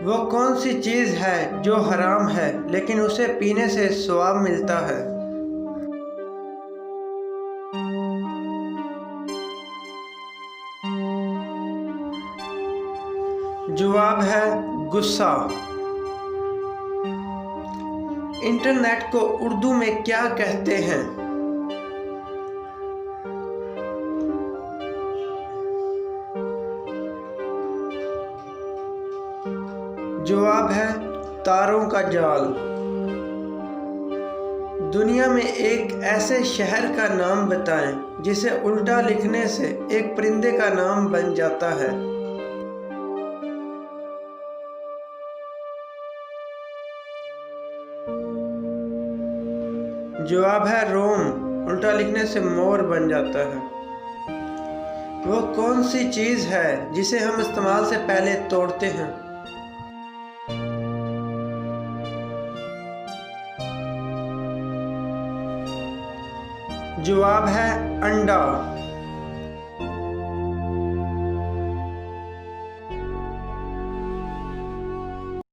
वो कौन सी चीज़ है जो हराम है लेकिन उसे पीने से स्वाब मिलता है? जवाब है गुस्सा। इंटरनेट को उर्दू में क्या कहते हैं? जवाब है तारों का जाल। दुनिया में एक ऐसे शहर का नाम बताएं जिसे उल्टा लिखने से एक परिंदे का नाम बन जाता है। जवाब है रोम। उल्टा लिखने से मोर बन जाता है। वो कौन सी चीज़ है जिसे हम इस्तेमाल से पहले तोड़ते हैं? जवाब है अंडा।